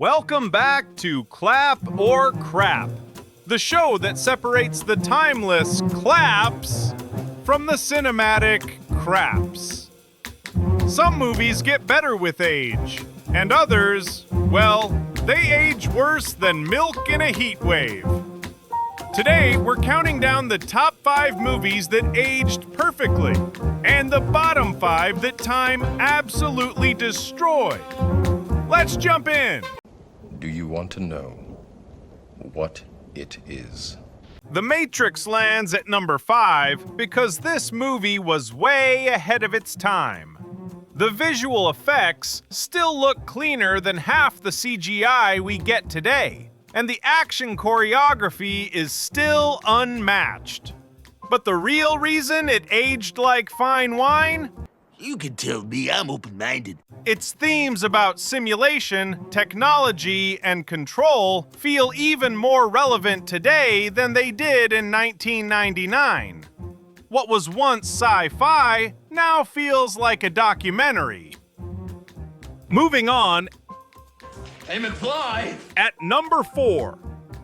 Welcome back to Clap or Crap, the show that separates the timeless claps from the cinematic craps. Some movies get better with age, and others, well, they age worse than milk in a heat wave. Today, we're counting down the top 5 movies that aged perfectly, and the bottom 5 that time absolutely destroyed. Let's jump in. Do you want to know what it is? The Matrix lands at number 5 because this movie was way ahead of its time. The visual effects still look cleaner than half the CGI we get today, and the action choreography is still unmatched. But the real reason it aged like fine wine? You can tell me I'm open-minded. Its themes about simulation, technology, and control feel even more relevant today than they did in 1999. What was once sci-fi now feels like a documentary. Moving on, Aim and fly! at number 4,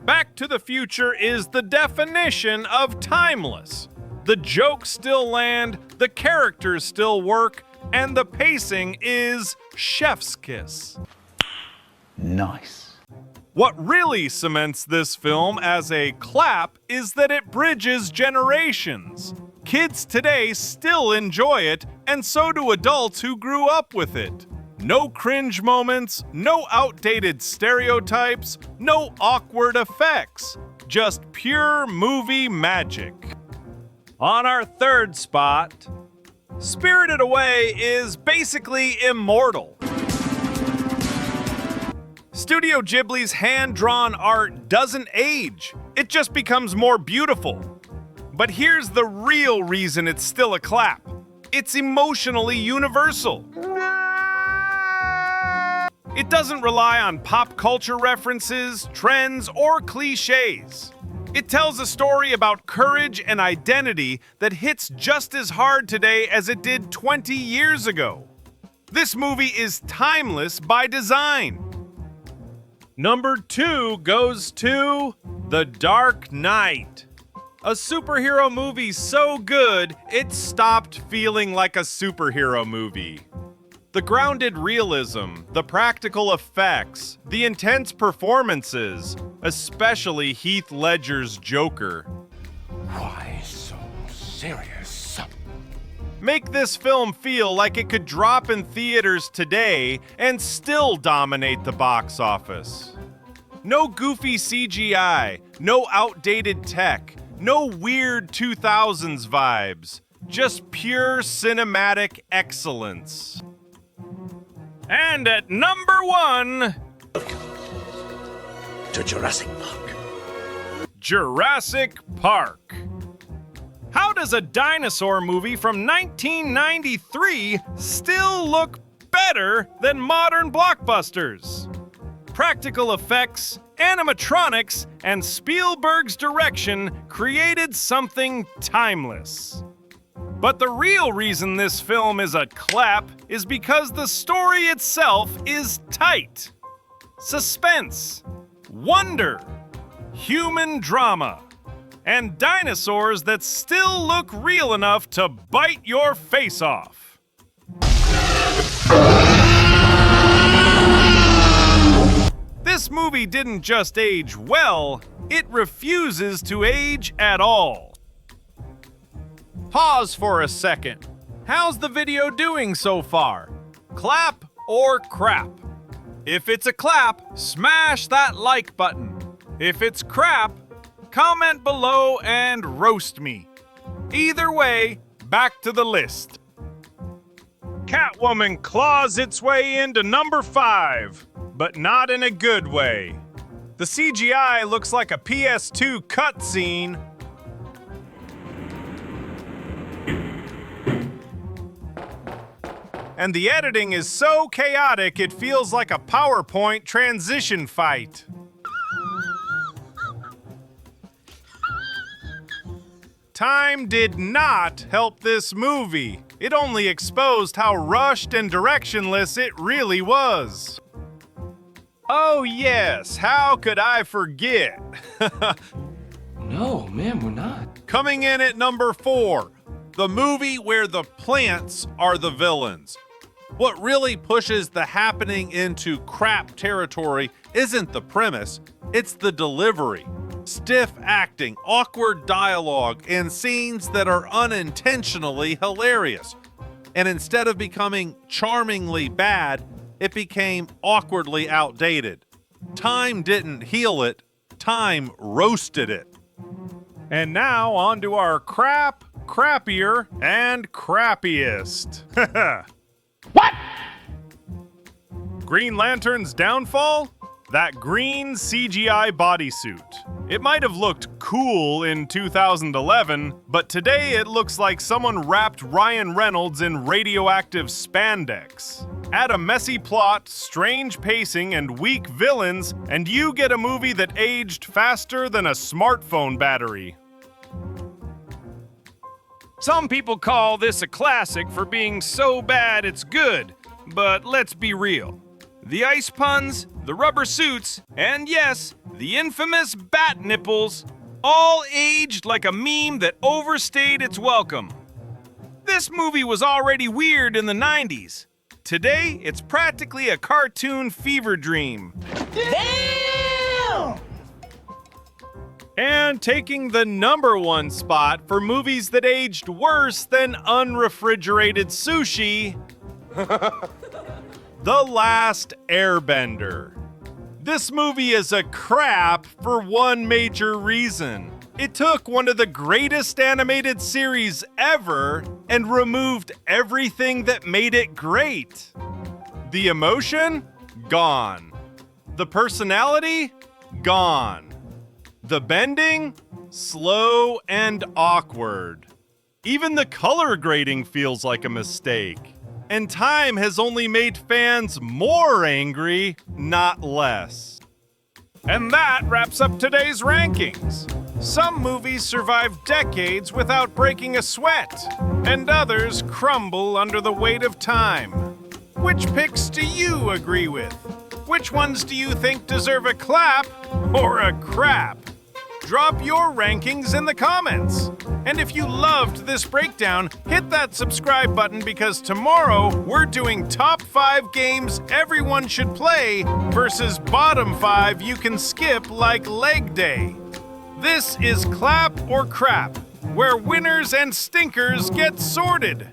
Back to the Future is the definition of timeless. The jokes still land, the characters still work, and the pacing is chef's kiss. Nice. What really cements this film as a clap is that it bridges generations. Kids today still enjoy it, and so do adults who grew up with it. No cringe moments, no outdated stereotypes, no awkward effects. Just pure movie magic. On our third spot, Spirited Away is basically immortal. Studio Ghibli's hand-drawn art doesn't age. It just becomes more beautiful. But here's the real reason it's still a clap. It's emotionally universal. It doesn't rely on pop culture references, trends, or cliches. It tells a story about courage and identity that hits just as hard today as it did 20 years ago. This movie is timeless by design. Number 2 goes to The Dark Knight. A superhero movie so good, it stopped feeling like a superhero movie. The grounded realism, the practical effects, the intense performances, especially Heath Ledger's Joker, Why so serious? make this film feel like it could drop in theaters today and still dominate the box office. No goofy CGI, no outdated tech, no weird 2000s vibes, just pure cinematic excellence. And at number 1, To Jurassic Park. Jurassic Park. How does a dinosaur movie from 1993 still look better than modern blockbusters? Practical effects, animatronics, and Spielberg's direction created something timeless. But the real reason this film is a clap is because the story itself is tight. Suspense, wonder, human drama, and dinosaurs that still look real enough to bite your face off. This movie didn't just age well, it refuses to age at all. Pause for a second. How's the video doing so far? Clap or crap? If it's a clap, smash that like button. If it's crap, comment below and roast me. Either way, back to the list. Catwoman claws its way into number 5, but not in a good way. The CGI looks like a PS2 cutscene. And the editing is so chaotic it feels like a PowerPoint transition fight. Time did not help this movie. It only exposed how rushed and directionless it really was. Oh yes, how could I forget? No, man, we're not. Coming in at number 4, the movie where the plants are the villains. What really pushes the happening into crap territory isn't the premise, it's the delivery. Stiff acting, awkward dialogue, and scenes that are unintentionally hilarious. And instead of becoming charmingly bad, it became awkwardly outdated. Time didn't heal it, time roasted it. And now on to our crap, crappier, and crappiest. What? Green Lantern's downfall? That green CGI bodysuit. It might have looked cool in 2011, but today it looks like someone wrapped Ryan Reynolds in radioactive spandex. Add a messy plot, strange pacing, and weak villains, and you get a movie that aged faster than a smartphone battery. Some people call this a classic for being so bad it's good, but let's be real. The ice puns, the rubber suits, and yes, the infamous bat nipples, all aged like a meme that overstayed its welcome. This movie was already weird in the 90s. Today, it's practically a cartoon fever dream. Damn! And taking the number 1 spot for movies that aged worse than unrefrigerated sushi, The Last Airbender. This movie is a crap for one major reason. It took one of the greatest animated series ever and removed everything that made it great. The emotion? Gone. The personality? Gone. The bending? Slow and awkward. Even the color grading feels like a mistake. And time has only made fans more angry, not less. And that wraps up today's rankings. Some movies survive decades without breaking a sweat, and others crumble under the weight of time. Which picks do you agree with? Which ones do you think deserve a clap or a crap? Drop your rankings in the comments. And if you loved this breakdown, hit that subscribe button because tomorrow we're doing top 5 games everyone should play versus bottom 5 you can skip like leg day. This is Clap or Crap, where winners and stinkers get sorted.